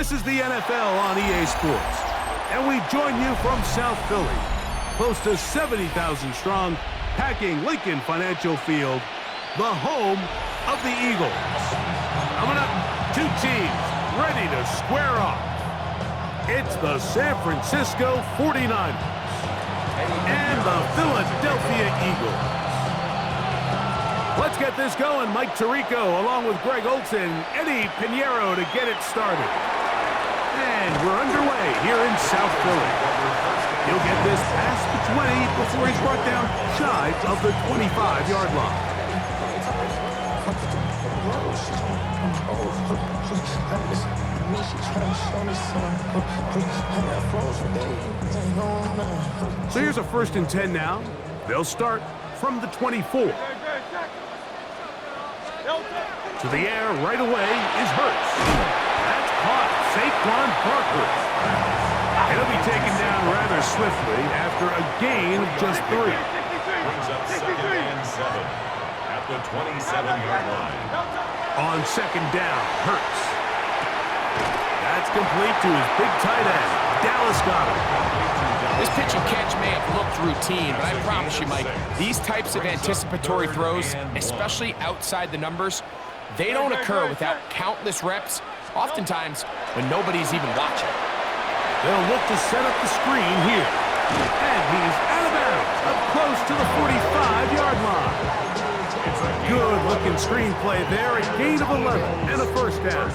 This is the NFL on EA Sports, and we join you from South Philly, close to 70,000 strong, packing Lincoln Financial Field, the home of the Eagles. Coming up, two teams ready to square off. It's the San Francisco 49ers and the Philadelphia Eagles. Let's get this going. Mike Tirico along with Greg Olson, Eddie Pinheiro to get it started. And we're underway here in South Philly. He'll get this past the 20 before he's brought down shy of the 25-yard line. So here's a 1st and 10 now. They'll start from the 24. To the air right away is Hurts. That's caught. Saquon Barkley. He'll be taken down rather swiftly after a gain of just 3. Brings up 2nd and 7 at the 27-yard line. On 2nd down, Hurts. That's complete to his big tight end, Dallas Goedert. This pitch and catch may have looked routine, but I promise you, Mike, these types of anticipatory throws, especially outside the numbers, they don't occur without countless reps, oftentimes when nobody's even watching. They'll look to set up the screen here. And he's out of bounds, up close to the 45-yard line. Good-looking screen play there, a gain of 11 and a 1st down.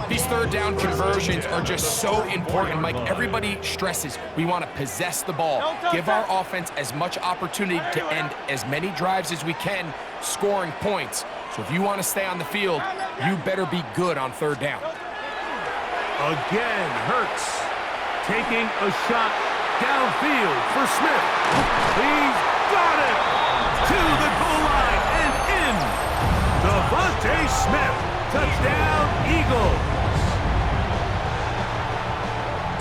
These 3rd down conversions are just so important, Mike. Everybody stresses we want to possess the ball, give our offense as much opportunity to end as many drives as we can, scoring points. So if you want to stay on the field, you better be good on 3rd down. Again, Hurts taking a shot downfield for Smith. He's got it to the goal line and in. Devontae Smith, touchdown Eagles.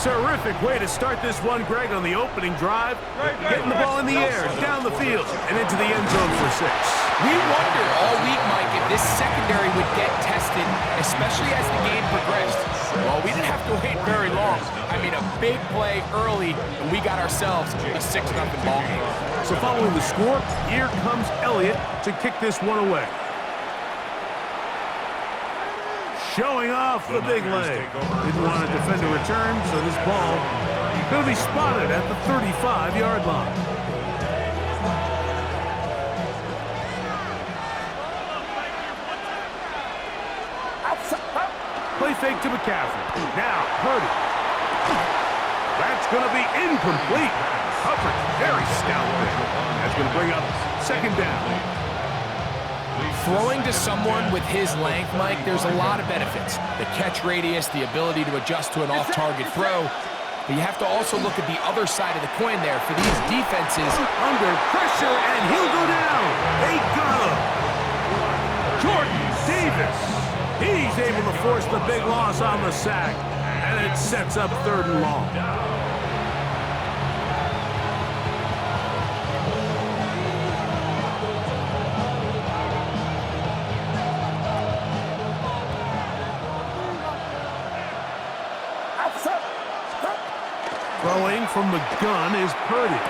Terrific way to start this one, Greg, on the opening drive. Getting the ball in the air, down the field, and into the end zone for 6. We wondered all week, Mike, if this secondary would get tested, especially as the game progressed. Well, we didn't have to wait very long. I mean, a big play early, and we got ourselves a 6-0 ball game. So following the score, here comes Elliott to kick this one away. Showing off the big leg. Didn't want to defend a return, so this ball going to be spotted at the 35-yard line. Play fake to McCaffrey. Now, Purdy. That's going to be incomplete. Coverage very stout there. That's going to bring up 2nd down. Throwing to someone with his length, Mike, there's a lot of benefits. The catch radius, the ability to adjust to an off-target throw. But you have to also look at the other side of the coin there. For these defenses, under pressure, and he'll go down. They got him. Jordan Davis. He's able to force the big loss on the sack, and it sets up 3rd and long. Throwing from the gun is Purdy.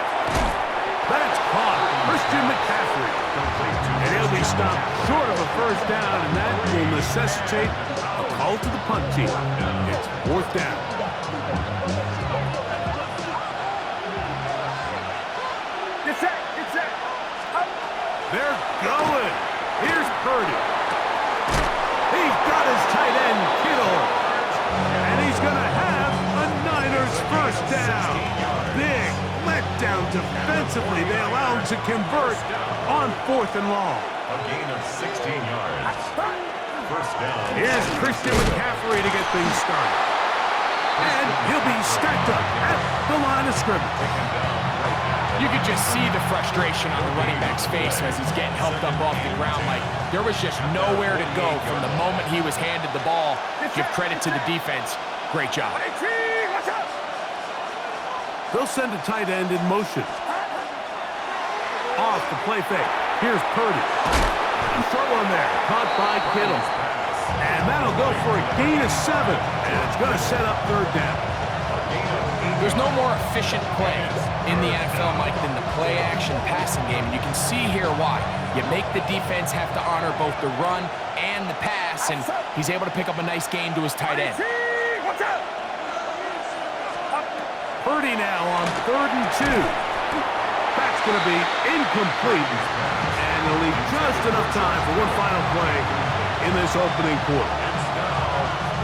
That's caught. Christian McCaffrey. And he'll be stopped short of a 1st down, and that will necessitate a call to the punt team. It's 4th down. They're going. Here's Purdy. He's got his tight end, Kittle. And he's going to have a Niners 1st down. Big letdown defensively. They allow him to convert on 4th and long. A gain of 16 yards. 1st down. Here's Christian McCaffrey to get things started. And he'll be stacked up at the line of scrimmage. You could just see the frustration on the running back's face as he's getting helped up off the ground. Like, there was just nowhere to go from the moment he was handed the ball. Give credit to the defense. Great job. They'll send a tight end in motion. Off the play fake. Here's Purdy. Short one there. Caught by Kittle. And that'll go for a gain of 7. And it's going to set up third down. There's no more efficient play in the NFL, Mike, than the play-action passing game. And you can see here why. You make the defense have to honor both the run and the pass, and he's able to pick up a nice gain to his tight end. Purdy now on 3rd and 2. That's going to be incomplete. And he'll leave just enough time for one final play in this opening quarter.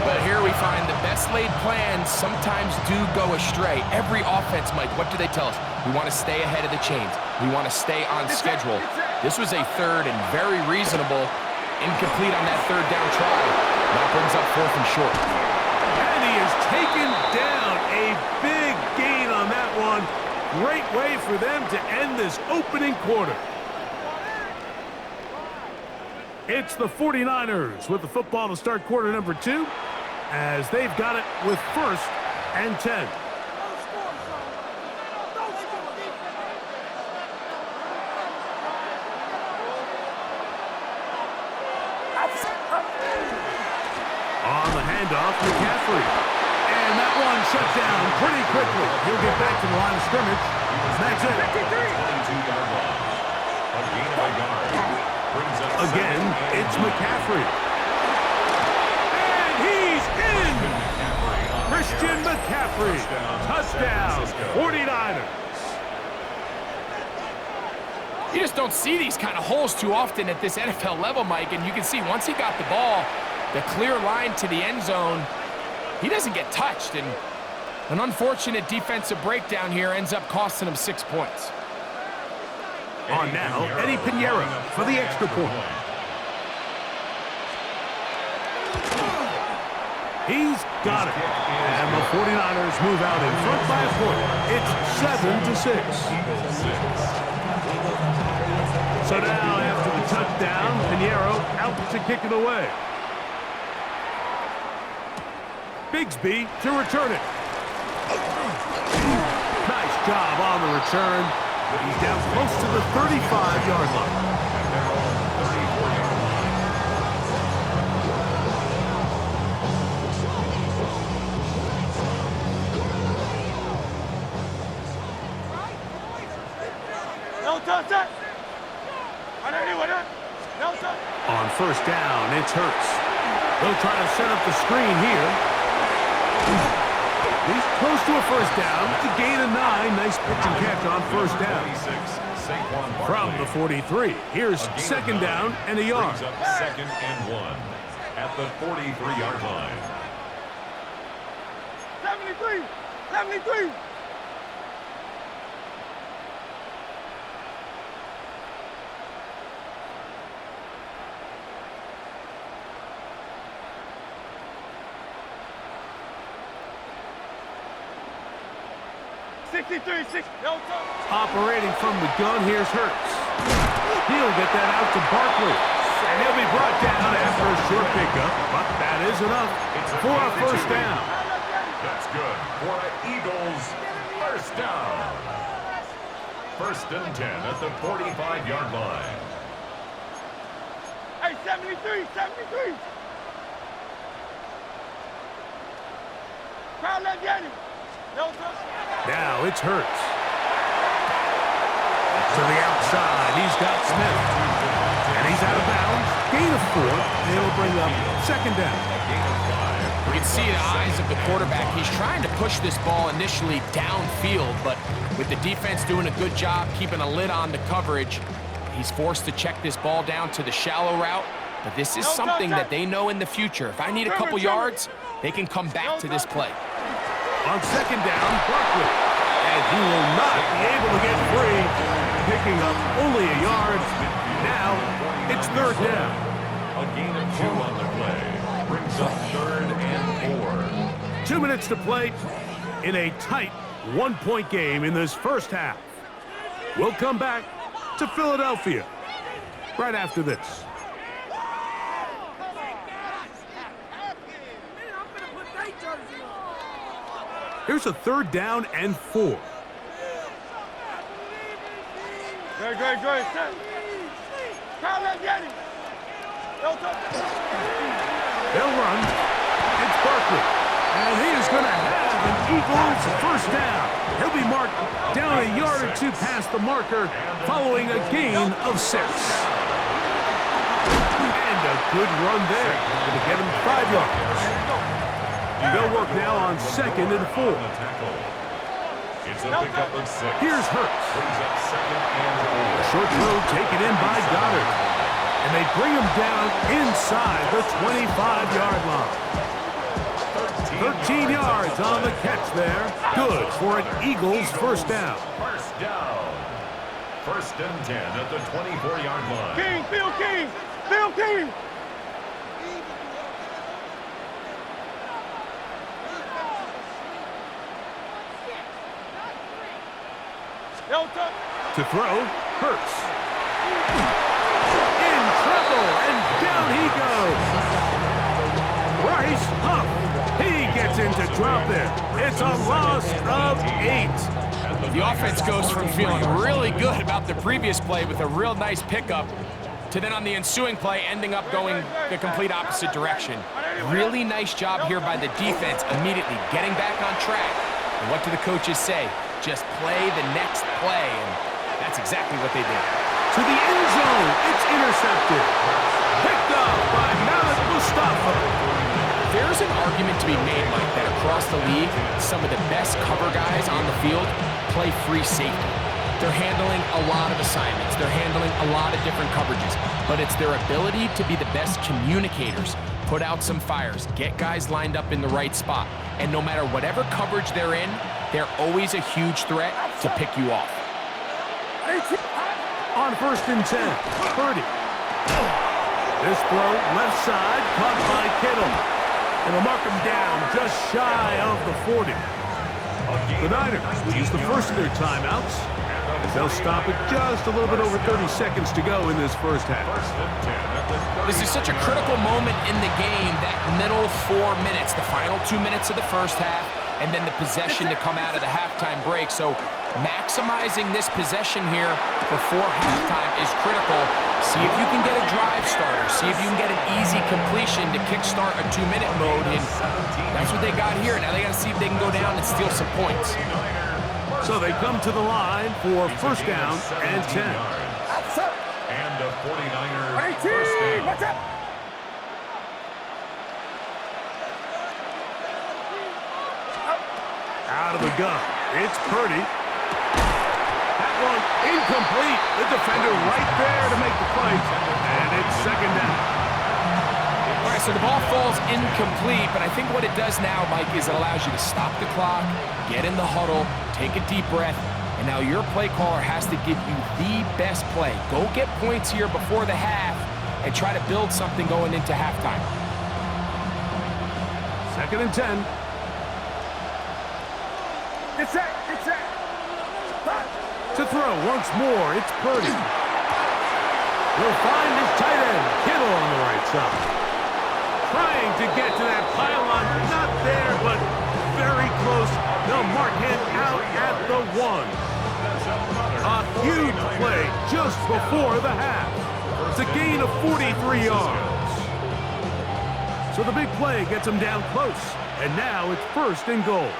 But here we find the best laid plans sometimes do go astray. Every offense, Mike, what do they tell us? We want to stay ahead of the chains. We want to stay on schedule. This was a third and very reasonable, incomplete on that third down try. That brings up 4th and short. And he is taken down. A big gain on that one. Great way for them to end this opening quarter. It's the 49ers with the football to start quarter number 2, as they've got it with 1st and 10. On the handoff, McCaffrey. And that one shut down pretty quickly. He'll get back to the line of scrimmage. That's it. Again, it's McCaffrey. And he's in! Christian McCaffrey. Touchdown, 49ers. You just don't see these kind of holes too often at this NFL level, Mike, and you can see once he got the ball, the clear line to the end zone, he doesn't get touched, and an unfortunate defensive breakdown here ends up costing him 6 points. On now, Eddie Pinheiro for the extra point. He's got it. And the 49ers move out in front by a point. It's 7-6. So now, after the touchdown, Pinheiro out to kick it away. Bigsby to return it. Nice job on the return. He's down close to the 35-yard line. On 1st down, it's Hurts. They'll try to set up the screen here. He's close to a 1st down. It's a gain of 9. Nice pitch and catch on 1st down. From the 43, here's 2nd down and a yard. Brings up 2nd and 1 at the 43-yard line. 73! 73! Operating from the gun, here's Hurts. He'll get that out to Barkley. And he'll be brought down after a short pickup, but that is enough for a 1st down. That's good for an Eagles 1st down. 1st and 10 at the 45-yard line. Hey, 73, 73. Crowd, let's get him. Now it's Hurts. To the outside, he's got Smith. And he's out of bounds. Gain of 4, and it'll bring up 2nd down. You can see the eyes of the quarterback. He's trying to push this ball initially downfield, but with the defense doing a good job keeping a lid on the coverage, he's forced to check this ball down to the shallow route. But this is something that they know in the future. If I need a couple yards, they can come back to this play. On 2nd down, Barkley. And he will not be able to get free, picking up only a yard. Now, it's 3rd down. A gain of 2 on the play. Brings up 3rd and 4. 2 minutes to play in a tight 1-point game in this 1st half. We'll come back to Philadelphia right after this. Here's a 3rd down and 4. Good. Crowd, let's get him. They'll run. It's Barkley. And he is going to have an Eagles first down. He'll be marked down a yard or two past the marker following a gain of 6. And a good run there. Going to get him 5 yards. They'll work now on 2nd and 4. It's a pickup of 6. Here's Hurts. Brings up 2nd and 4. A short throw taken in by Goddard. And they bring him down inside the 25-yard line. 13 yards on the catch there. Good for an Eagles first down. First down. 1st and 10 at the 24-yard line. King, Phil King, Phil King. To throw, Hurts. In trouble, and down he goes. Bryce Huff. He gets into drop there. It's a loss of 8. The offense goes from feeling really good about the previous play with a real nice pickup to then on the ensuing play ending up going the complete opposite direction. Really nice job here by the defense immediately getting back on track. And what do the coaches say? Just play the next play, and that's exactly what they did. To the end zone, it's intercepted. Picked up by Malik Mustafa. There's an argument to be made, Mike, that across the league, some of the best cover guys on the field play free safety. They're handling a lot of assignments. They're handling a lot of different coverages, but it's their ability to be the best communicators, put out some fires, get guys lined up in the right spot, and no matter whatever coverage they're in, they're always a huge threat to pick you off. On 1st and 10, Purdy. This throw left side, caught by Kittle. And they'll mark him down just shy of the 40. The Niners will use the first of their timeouts, as they'll stop it just a little bit over 30 seconds to go in this first half. This is such a critical moment in the game, that middle 4 minutes, the final 2 minutes of the first half, and then the possession to come out of the halftime break. So maximizing this possession here before halftime is critical. See if you can get a drive starter. See if you can get an easy completion to kickstart a 2-minute mode. And that's what they got here. Now they got to see if they can go down and steal some points. So they come to the line for first down and 10. And a 49er first down. What's up? Out of the gun, it's Purdy. That one incomplete. The defender right there to make the play. And it's 2nd down. All right, so the ball falls incomplete, but I think what it does now, Mike, is it allows you to stop the clock, get in the huddle, take a deep breath, and now your play caller has to give you the best play. Go get points here before the half and try to build something going into halftime. 2nd and 10. Get set, get set. To throw once more, it's Purdy. He'll find his tight end, Kittle on the right side. Trying to get to that pylon, not there, but very close. They'll mark him out at the 1. A huge play just before the half. It's a gain of 43 yards. So the big play gets him down close, and now it's 1st and goal.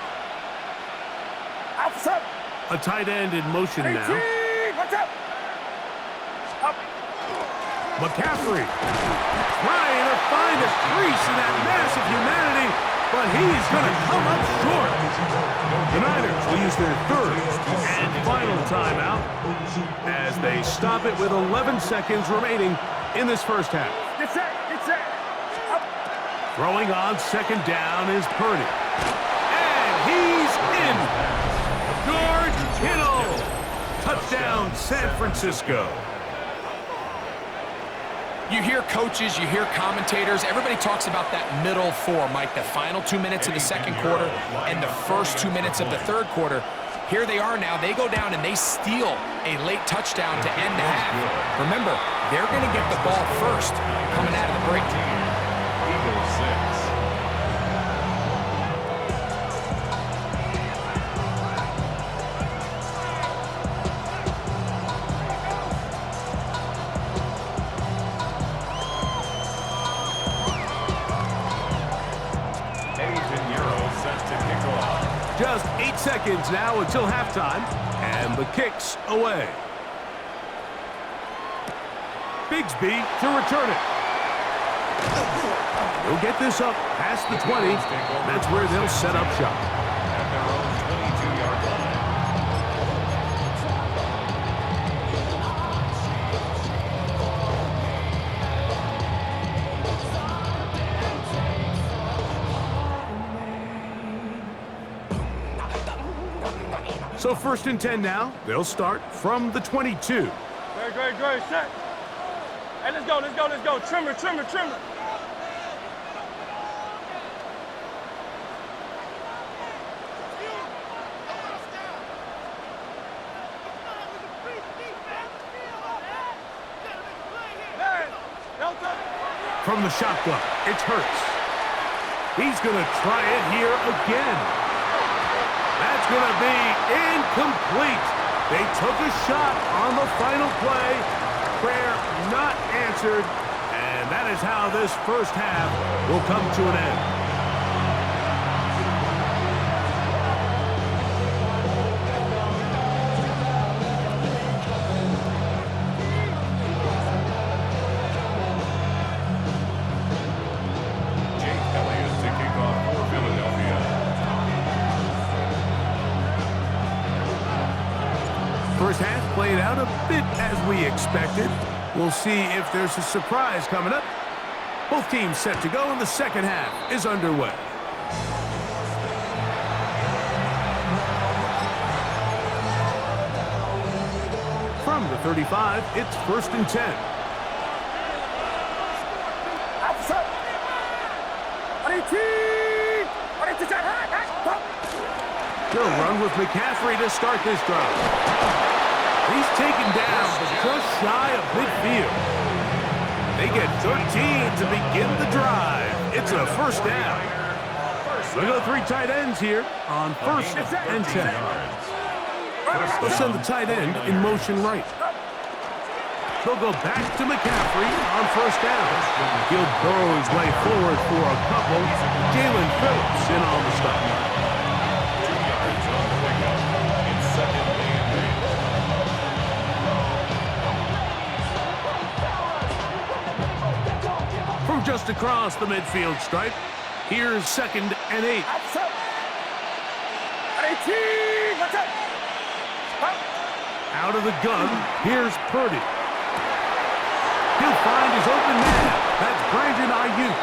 A tight end in motion now. What's up? Up. McCaffrey trying to find a crease in that mass of humanity, but he's going to come up short. The Niners will use their 3rd and final timeout as they stop it with 11 seconds remaining in this first half. Get set, get set. Up. Throwing on 2nd down is Purdy. And he's in. George Kittle. Touchdown, San Francisco. You hear coaches, you hear commentators, everybody talks about that middle 4, Mike, the final 2 minutes of the second quarter and the first 2 minutes of the third quarter. Here they are now. They go down and they steal a late touchdown to end the half. Remember, they're going to get the ball first coming out of the break. Eagles 6. seconds now until halftime, and the kick's away. Bigsby to return it. He'll get this up past the 20. That's where they'll set up shop. At their own 22-yard line. So 1st and 10 now. They'll start from the 22. Great, set. Hey, let's go. Trimmer. From the shotgun, it's Hurts. He's going to try it here again. That's going to be incomplete. They took a shot on the final play. Prayer not answered. And that is how this first half will come to an end. First half played out a bit as we expected. We'll see if there's a surprise coming up. Both teams set to go, and the second half is underway. From the 35, it's 1st and 10. They'll run with McCaffrey to start this drive. He's taken down, but just shy of midfield. They get 13 to begin the drive. It's a first down. We'll go 3 tight ends here on 1st and 10. They'll send the tight end in motion right. They'll go back to McCaffrey on 1st down. He'll burrow his way forward for a couple. Jalen Phillips in on the stop. 2 yards on the pickup. It's 2nd and 8. From just across the midfield stripe, here's 2nd and 8. Out of the gun, here's Purdy. He'll find his open man. That's Brandon Ayuk.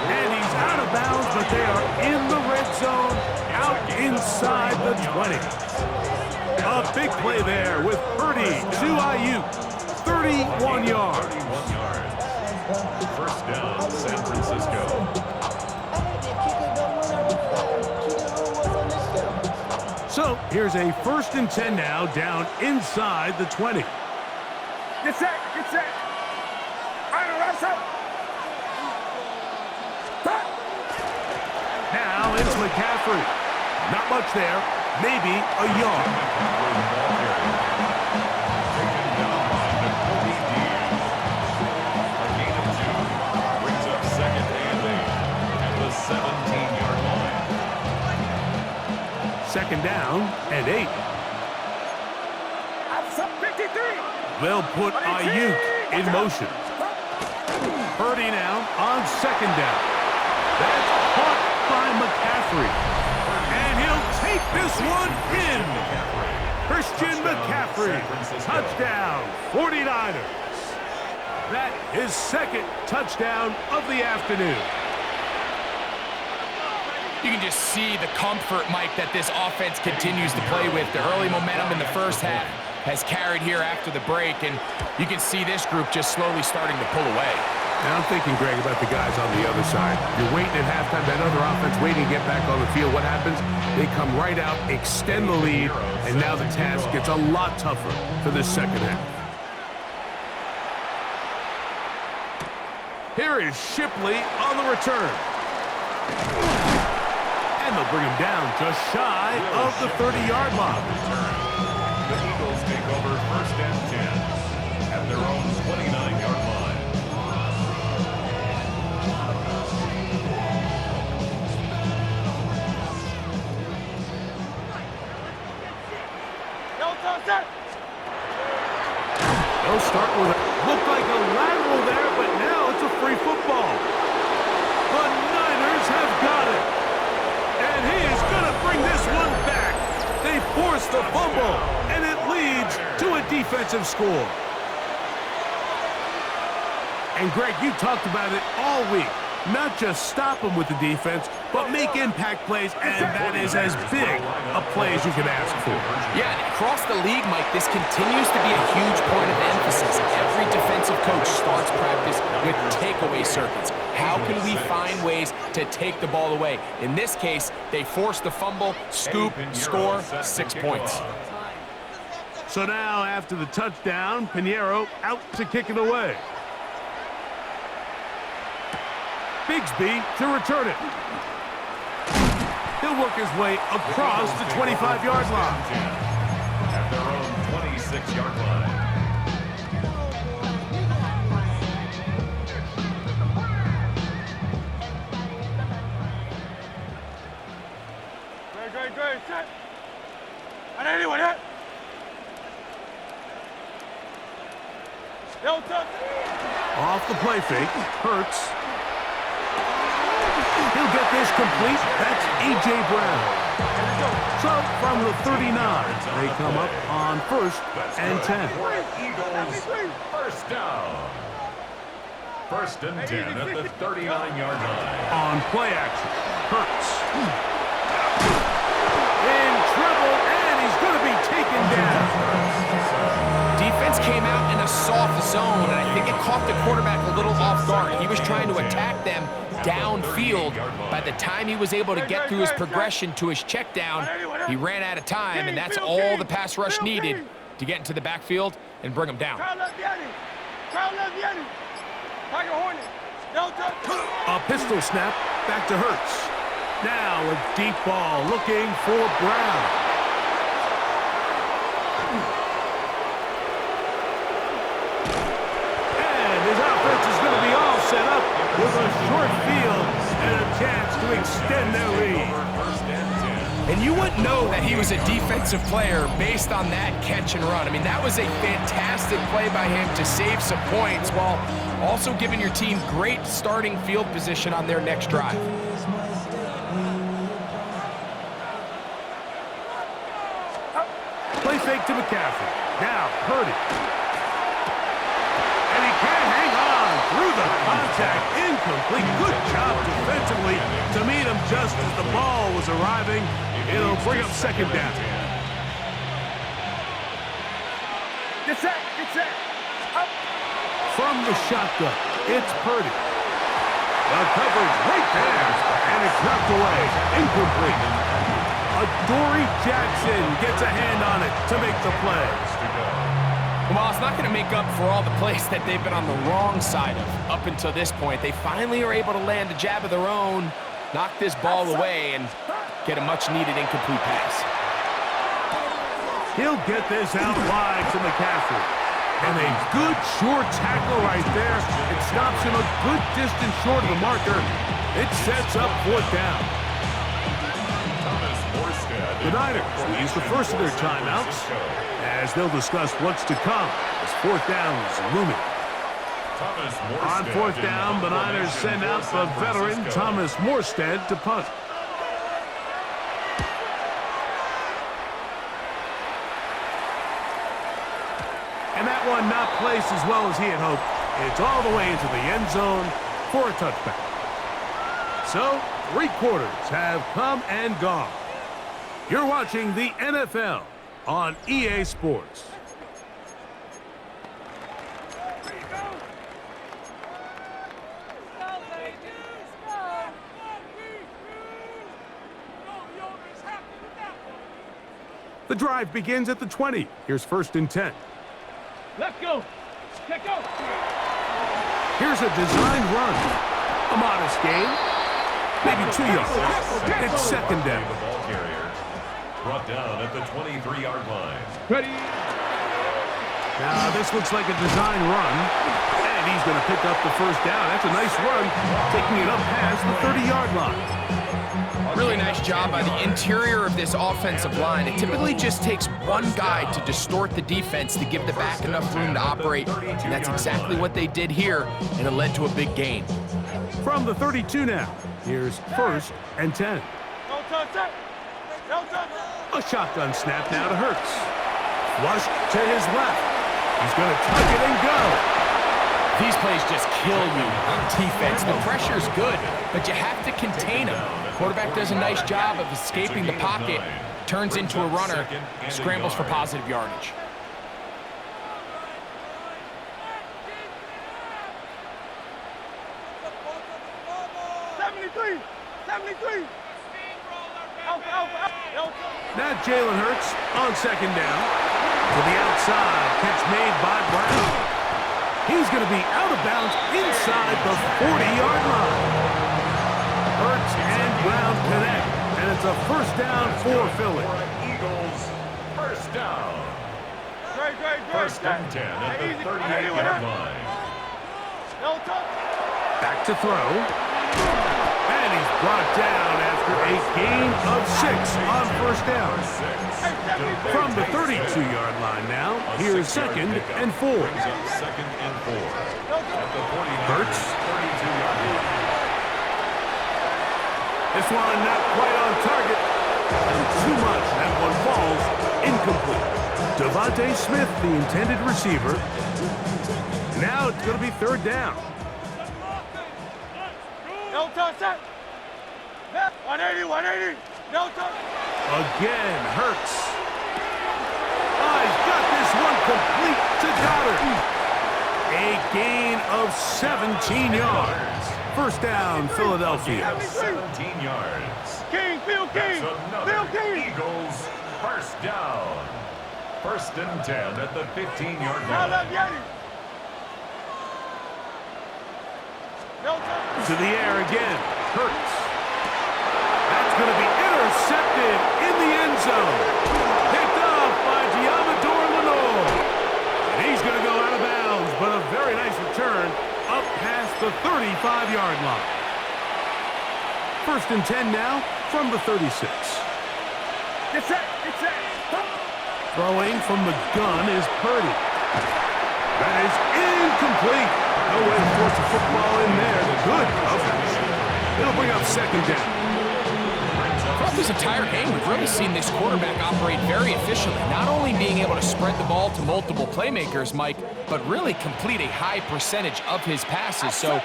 And he's out of bounds, but they are in the red zone, out inside the 20. A big play there with Purdy to Ayuk. 31 yards. 31 yards. First down, San Francisco. So here's a 1st and 10 now, down inside the 20. Get set. Now it's McCaffrey. Not much there, maybe a yard. Taken down by Nakobe Dean. A gain of 2 brings up 2nd and 8 at the 17-yard line. 2nd down and 8. They'll put Ayuk in motion. Purdy now on 2nd down. That's caught by McCaffrey. And he'll take this one in. Christian McCaffrey. Touchdown, 49ers. That is 2nd touchdown of the afternoon. You can just see the comfort, Mike, that this offense continues to play with. The early momentum in the first half has carried here after the break, and you can see this group just slowly starting to pull away. Now I'm thinking, Greg, about the guys on the other side. You're waiting at halftime, that other offense waiting to get back on the field. What happens? They come right out, extend the lead, and now the task gets a lot tougher for this second half. Here is Shipley on the return. And they'll bring him down just shy of the 30-yard line. The Eagles take over 1st and 10 at their own 29-yard line. They'll start with it. Looked like a lateral there, but now it's a free football. The Niners have got it. And he is going to bring this one back. They force the fumble, and it leads to a defensive score. And, Greg, you talked about it all week. Not just stop them with the defense, but make impact plays, and that is as big a play as you can ask for. Yeah, and across the league, Mike, this continues to be a huge point of emphasis. Every defensive coach starts practice with takeaway circuits. How can we find ways to take the ball away? In this case, they force the fumble, scoop, score, 6 points. So now, after the touchdown, Pinheiro out to kick it away. Bigsby to return it. He'll work his way across the 25-yard line. At their own 26-yard line. Great, set. And anyone hit? Off the play fake, Hurts. He'll get this complete. That's A.J. Brown. So from the 39, they come up on 1st and 10. Eagles, first down. 1st and 10 at the 39-yard line. On play action, Hurts. In trouble, and he's going to be taken down. Defense came out in a soft zone, and I think it caught the quarterback a little off guard. He was trying to attack them downfield. By the time he was able to get through his progression to his check down, he ran out of time, and that's all the pass rush needed to get into the backfield and bring him down. A pistol snap, back to Hurts. Now a deep ball looking for Brown. And his offense is going to be all set up with a short field and a chance to extend their lead. And you wouldn't know that he was a defensive player based on that catch and run. I mean, that was a fantastic play by him to save some points while also giving your team great starting field position on their next drive. Play fake to McCaffrey. Now, Purdy. And he can't hang on through the contact. Incomplete. Good job defensively to meet him just as the ball was arriving. It'll bring up 2nd down. Get set. Up. From the shotgun, it's Purdy. The coverage right there, and it's knocked away. Incomplete. Adoree Jackson gets a hand on it to make the play. Well, it's not going to make up for all the plays that they've been on the wrong side of up until this point. They finally are able to land a jab of their own, knock this ball away, and get a much-needed incomplete pass. He'll get this out wide to McCaffrey. And a good short tackle right there. It stops him a good distance short of the marker. It sets up 4th down. The Niners will use the first of their timeouts as they'll discuss what's to come as 4th down is looming. On 4th down, the Niners send out the veteran Thomas Morstead to punt. And that one not placed as well as he had hoped. It's all the way into the end zone for a touchback. So, 3 quarters have come and gone. You're watching the NFL on EA Sports. The drive begins at the 20. Here's 1st and 10. Let's go. Kick go. Here's a designed run. A modest gain. Maybe 2 yards. It's 2nd down. The ball carrier brought down at the 23-yard line. Ready. Now, this looks like a design run. And he's going to pick up the 1st down. That's a nice run, taking it up past the 30-yard line. Really nice job by the interior of this offensive line. It typically just takes one guy to distort the defense to give the back enough room to operate, and that's exactly what they did here, and it led to a big gain. From the 32 now, here's 1st and 10. A shotgun snap now to Hurts. Flush to his left. He's going to tuck it and go. These plays just kill you on defense. The pressure's good, but you have to contain him. Quarterback does a nice job of escaping the pocket, turns into a runner, scrambles for positive yardage. Now Jalen Hurts on 2nd down. To the outside, catch made by Brown. He's going to be out of bounds inside the 40-yard line. Hurts and Brown connect, and it's a 1st down for Philly. Eagles, 1st down. Great. 1st and 10 at the 38-yard line. Back to throw. And he's brought down after a gain of 6 on 1st down. From the 32-yard line now, here's 2nd and 4. Hurts. This one not quite on target. And too much. That one falls incomplete. Devontae Smith, the intended receiver. Now it's going to be 3rd down. 180. Again, Hurts. He's got this one complete to Goddard. A gain of 17 yards. 1st down, Philadelphia. 17 yards. Phil King. Eagles, 1st down. 1st and 10 at the 15-yard line. To the air again. Hurts. That's going to be intercepted in the end zone. Picked off by Diamador Lenore. And he's going to go out of bounds, but a very nice return up past the 35-yard line. 1st and 10 now from the 36. Get set. Throwing from the gun is Purdy. That is incomplete. No way to force the football in there. Good coverage. It'll bring up 2nd down. Throughout this entire game, we've really seen this quarterback operate very efficiently, not only being able to spread the ball to multiple playmakers, Mike, but really complete a high percentage of his passes. So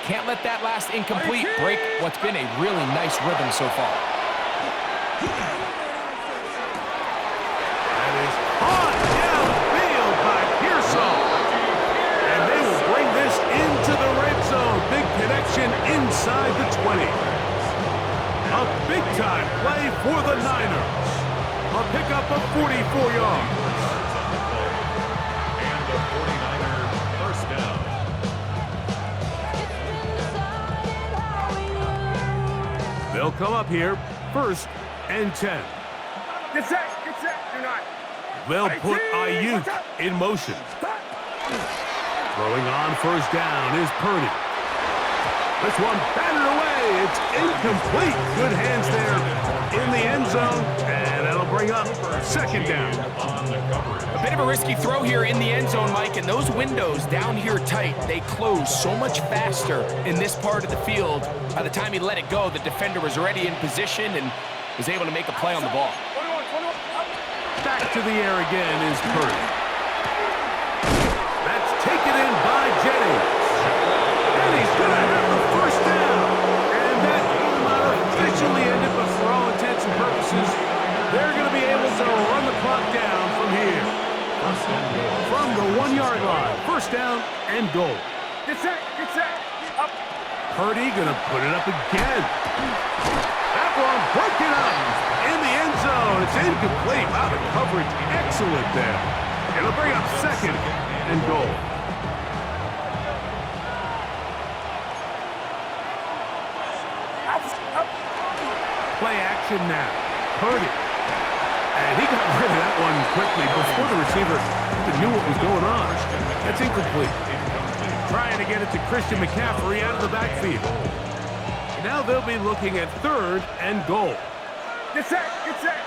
can't let that last incomplete break what's been a really nice rhythm so far. That is on downfield by Pearson. And they will bring this into the red zone. Big connection inside the 20. A big-time play for the Niners. A pickup of 44 yards. And the 49er 1st down. They'll come up here, 1st and 10. Get set. Do not. They'll put Ayuk in motion. Throwing on 1st down is Purdy. This one batted away. It's incomplete. Good hands there in the end zone, and that'll bring up 2nd down. A bit of a risky throw here in the end zone, Mike, and those windows down here tight, they close so much faster in this part of the field. By the time he let it go, the defender was already in position and was able to make a play on the ball. Back to the air again is Purdy. That's taken in by Jennings. And he's going to have the 1st down. And that will not officially end it, but for all intents and purposes, they're going to be able to run the clock down from here. From the 1-yard line, 1st down and goal. Get set. Up. Purdy going to put it up again. That one broken up in the end zone. It's incomplete. Wow, the coverage excellent there. It'll bring up 2nd and goal. Play action now. Purdy. And he got rid of that one quickly before the receiver even knew what was going on. That's incomplete. Trying to get it to Christian McCaffrey out of the backfield. Now they'll be looking at 3rd and goal. Get set, get set.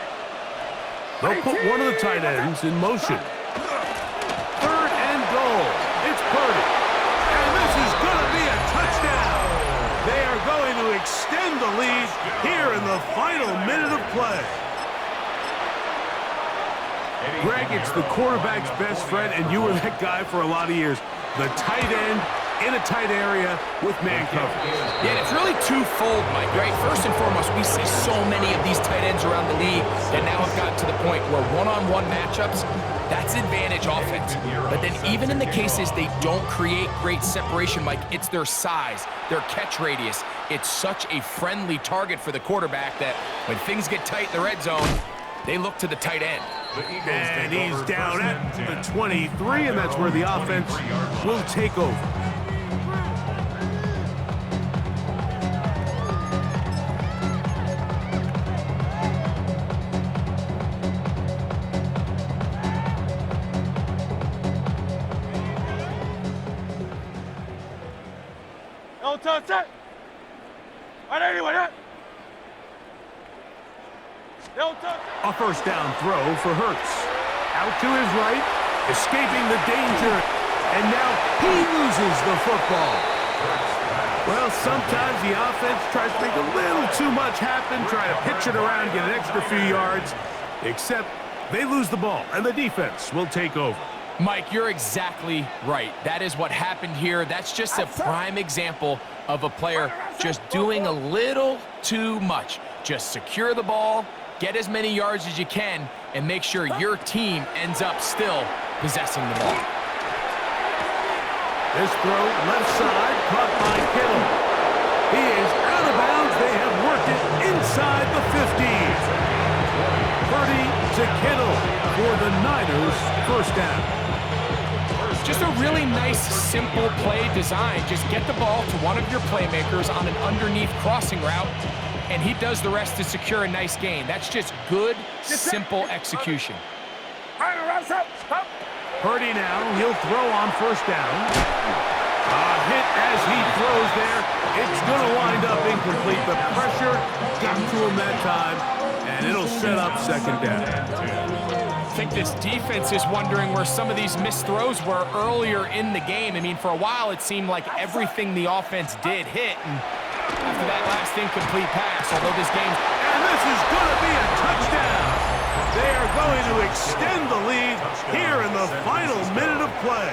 They'll put one of the tight ends in motion. 3rd and goal. It's Purdy. And this is going to be a touchdown. They are going to extend the lead here in the final minute of play. Greg, it's the quarterback's best friend, and you were that guy for a lot of years. The tight end in a tight area with man coverage. Yeah, and it's really twofold, Mike, right? First and foremost, we see so many of these tight ends around the league that now have gotten to the point where one-on-one matchups, that's advantage offense. But then even in the cases they don't create great separation, Mike, it's their size, their catch radius. It's such a friendly target for the quarterback that when things get tight in the red zone, they look to the tight end. And he's down at the 23, and that's where the offense will take over. No touch set. Right anyway, yeah. No touch. A first down throw for Hurts. Out to his right, escaping the danger, and now he loses the football. Well, sometimes the offense tries to make a little too much happen, try to pitch it around, get an extra few yards, except they lose the ball, and the defense will take over. Mike, you're exactly right. That is what happened here. That's just a prime example of a player just doing a little too much. Just secure the ball, get as many yards as you can, and make sure your team ends up still possessing the ball. This throw left side, caught by Kittle. He is out of bounds. They have worked it inside the 50. Purdy to Kittle for the Niners, first down. Just a really nice, simple play design. Just get the ball to one of your playmakers on an underneath crossing route, and he does the rest to secure a nice gain. That's just good, simple execution. Purdy now, he'll throw on first down. A hit as he throws there. It's going to wind up incomplete. The pressure got to him that time, and it'll set up second down. I think this defense is wondering where some of these missed throws were earlier in the game. I mean, for a while, it seemed like everything the offense did hit, and after that last incomplete pass, although this game... And this is going to be a touchdown. They are going to extend the lead here in the final minute of play.